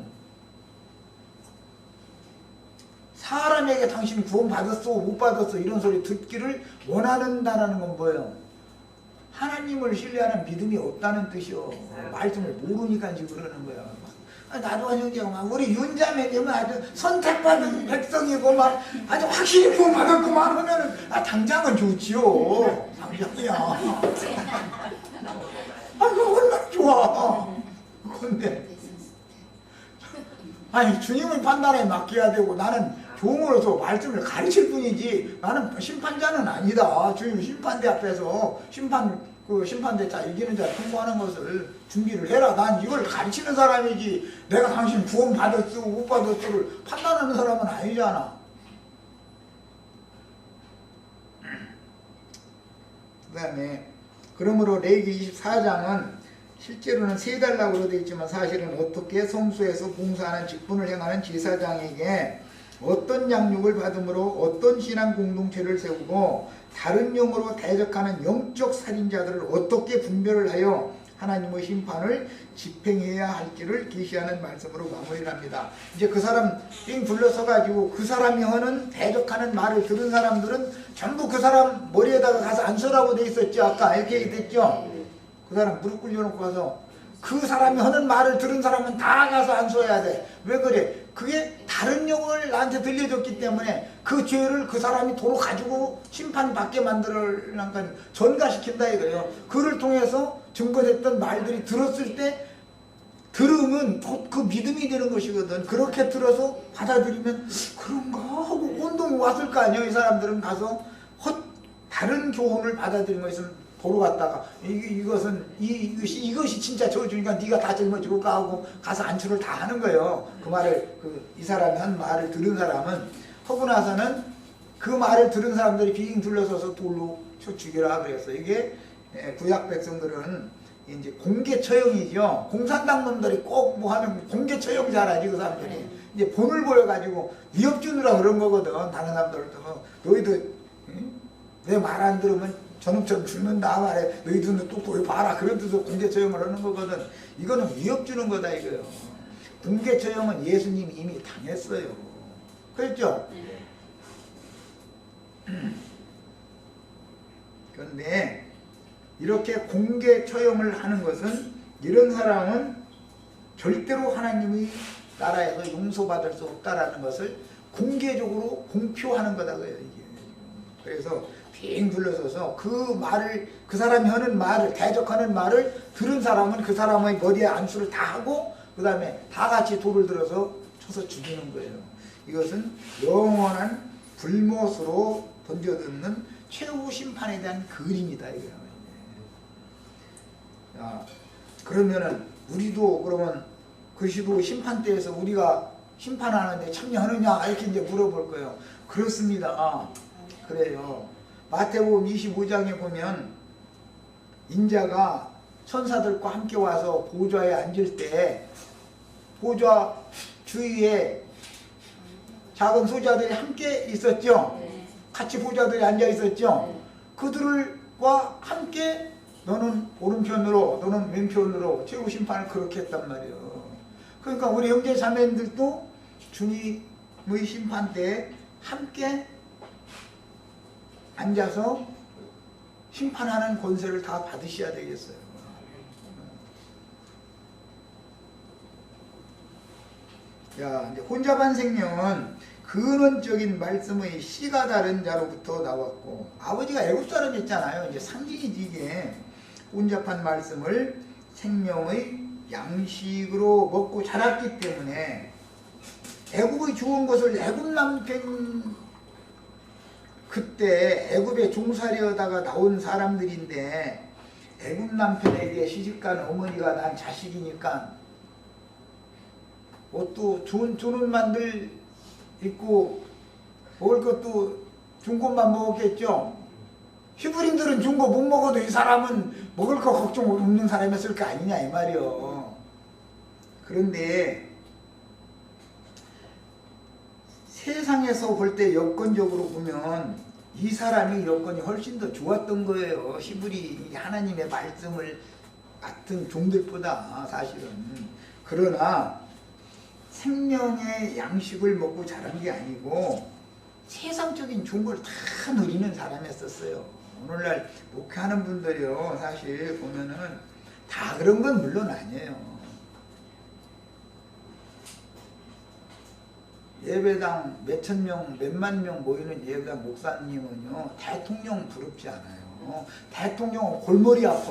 사람에게 당신 구원 받았어 못 받았어 이런 소리 듣기를 원한다는 건 뭐예요? 하나님을 신뢰하는 믿음이 없다는 뜻이요. 말씀을 모르니까 지금 그러는 거야. 나도 형제가 우리 윤자매님은 아주 선택받은 백성이고 막 아주 확실히 구원 받았구만 하면은 당장은 좋지요. 당장이야. 그거 얼마나 좋아. 근데 주님의 판단에 맡겨야 되고 나는 종으로서 말씀을 가르칠 뿐이지 나는 심판자는 아니다. 주님 심판대 앞에서 심판대 자 이기는 자 통과하는 것을 준비를 해라. 난 이걸 가르치는 사람이지 내가 당신 구원 받았어 못 받았어를 판단하는 사람은 아니잖아. 그 다음에 그러므로 레위기 24장은 실제로는 3달락으로 되어 있지만 사실은 어떻게 성소에서 봉사하는 직분을 행하는 제사장에게 어떤 양육을 받음으로 어떤 신앙 공동체를 세우고 다른 영으로 대적하는 영적 살인자들을 어떻게 분별을 하여 하나님의 심판을 집행해야 할지를 계시하는 말씀으로 마무리를 합니다. 이제 그 사람 삥 둘러서가지고 그 사람이 하는 대적하는 말을 들은 사람들은 전부 그 사람 머리에다가 가서 안서라고 돼 있었죠. 아까 이렇게 얘기했죠. 그 사람 무릎 꿇려놓고 가서 그 사람이 하는 말을 들은 사람은 다 가서 안서야 돼. 왜 그래? 그게 다른 영을 나한테 들려줬기 때문에 그 죄를 그 사람이 도로 가지고 심판받게 만들려니까 전가시킨다 이거예요. 그를 통해서 증거됐던 말들이 들었을 때 들으면 그 믿음이 되는 것이거든. 그렇게 들어서 받아들이면 그런가 하고 운동이 왔을 거 아니에요. 이 사람들은 가서 다른 교훈을 받아들인 것은 도로 갔다가 이것이 진짜 저주니까 네가 다 짊어지고 가고 가서 안수를 다 하는 거예요. 그 말을 이 사람이 한 말을 들은 사람은 하고 나서는 그 말을 들은 사람들이 빙 둘러서서 돌로 쳐 죽여라 그랬어. 이게 구약 백성들은 이제 공개 처형이죠. 공산당 놈들이 꼭 뭐 하면 공개 처형 잘하지 그 사람들이. 이제 본을 보여가지고 위협 주느라 그런 거거든. 다른 사람들도 너희도 내 말 안 들으면 저놈처럼 죽는다 말해. 너희들은 또 보여봐라. 그런 뜻으로 공개 처형을 하는 거거든. 이거는 위협 주는 거다 이거요. 공개 처형은 예수님이 이미 당했어요. 그렇죠? 그런데 이렇게 공개 처형을 하는 것은 이런 사람은 절대로 하나님의 나라에서 용서받을 수 없다라는 것을 공개적으로 공표하는 거다 그래요. 이게. 그래서 빙 둘러서서 그 말을 그 사람이 하는 말을 대적하는 말을 들은 사람은 그 사람의 머리에 안수를 다 하고 그 다음에 다 같이 돌을 들어서 쳐서 죽이는 거예요. 이것은 영원한 불못으로 던져듣는 최후 심판에 대한 그림이다 이거예요. 자, 그러면은 우리도 그러면 그 시도 심판 때에서 우리가 심판하는데 참여하느냐 이렇게 이제 물어볼 거예요. 그렇습니다. 그래요. 마태복음 25장에 보면 인자가 천사들과 함께 와서 보좌에 앉을 때 보좌 주위에 작은 소자들이 함께 있었죠. 같이 보좌들이 앉아 있었죠. 그들과 함께 너는 오른편으로 너는 왼편으로 최후 심판을 그렇게 했단 말이에요. 그러니까 우리 형제 자매님들도 주님의 심판 때 함께 앉아서 심판하는 권세를 다 받으셔야 되겠어요. 자, 이제 혼잡한 생명은 근원적인 말씀의 씨가 다른 자로부터 나왔고 아버지가 애굽 사람이었잖아요. 이제 상징이지 이게. 혼잡한 말씀을 생명의 양식으로 먹고 자랐기 때문에 애굽의 좋은 것을 애굽 남편 그때 애굽에 종살이하다가 나온 사람들인데 애굽 남편에게 시집간 어머니가 난 자식이니까 옷도 좋은 옷만들 입고 먹을 것도 좋은 것만 먹었겠죠. 히브리인들은 좋은 거 못 먹어도 이 사람은 먹을 거 걱정 없는 사람이었을 거 아니냐 이 말이요. 그런데 세상에서 볼 때 여건적으로 보면 이 사람이 여건이 훨씬 더 좋았던 거예요. 히브리 하나님의 말씀을 맡은 종들보다 사실은. 그러나 생명의 양식을 먹고 자란 게 아니고 세상적인 좋은 걸 다 누리는 사람이었어요. 오늘날 목회하는 분들이요 사실 보면은 다 그런 건 물론 아니에요. 예배당 몇천 명, 몇만 명 모이는 예배당 목사님은요 대통령 부럽지 않아요. 대통령은 골머리 아파.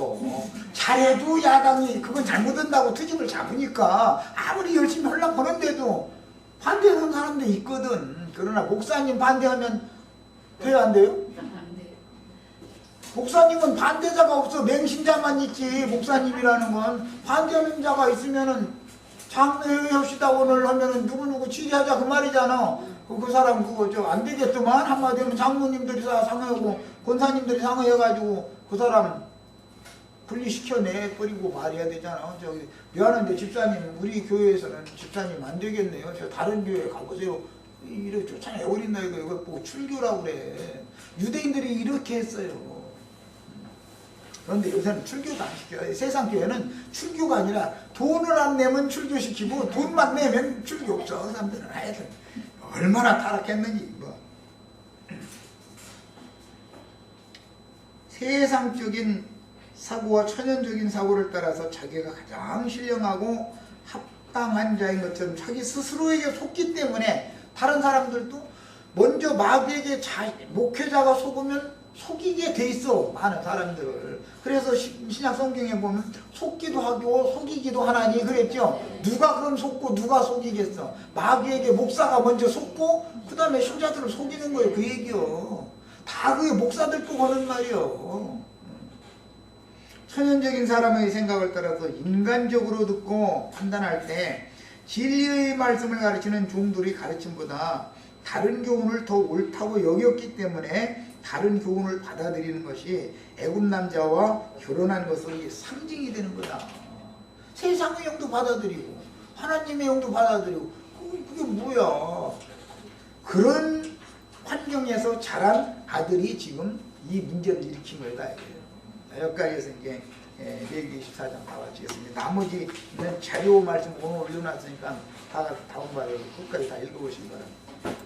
잘해도 야당이 그건 잘못한다고 트집을 잡으니까 아무리 열심히 하려고 하는데도 반대하는 사람도 있거든. 그러나 목사님 반대하면 돼요 안 돼요? 목사님은 반대자가 없어. 맹신자만 있지. 목사님이라는 건 반대하는 자가 있으면은 장례합시다 오늘 하면은 누구누구 취재하자 그 말이잖아. 그 사람 그거 저 안 되겠더만. 한마디 하면 장모님들이 상하고 권사님들이 상하해가지고 그 사람 분리시켜내 버리고 말해야 되잖아. 저기 미안한데 집사님 우리 교회에서는 집사님 안 되겠네요. 저 다른 교회 가보세요. 이래 쫓아내버린다 이거 뭐 출교라고 그래. 유대인들이 이렇게 했어요. 그런데 요새는 출교도 안 시켜요. 세상 교회는 출교가 아니라 돈을 안 내면 출교시키고 돈만 내면 출교 없어. 그 사람들은 하여튼 얼마나 타락했는지. 뭐. 세상적인 사고와 천연적인 사고를 따라서 자기가 가장 신령하고 합당한 자인 것처럼 자기 스스로에게 속기 때문에 다른 사람들도 먼저 마귀에게 목회자가 속으면 속이게 돼 있어. 많은 사람들을. 그래서 신약 성경에 보면 속기도 하고 속이기도 하나니 그랬죠. 누가 그럼 속고 누가 속이겠어. 마귀에게 목사가 먼저 속고 그 다음에 효자들을 속이는 거예요. 그 얘기요. 다 그게 목사들 거 하는 말이요. 천연적인 사람의 생각을 따라서 인간적으로 듣고 판단할 때 진리의 말씀을 가르치는 종들이 가르침보다 다른 교훈을 더 옳다고 여겼기 때문에 다른 교훈을 받아들이는 것이 애굽 남자와 결혼한 것의 상징이 되는 거다. 세상의 영도 받아들이고 하나님의 영도 받아들이고 그게 뭐야. 그런 환경에서 자란 아들이 지금 이 문제를 일으킨 거다. 여기까지해서 이제 레위기 24장 다 마치겠습니다. 나머지는 자료 말씀 오늘 올려놨으니까 다 다운받아서 끝까지 다 읽어보시기 바랍니다.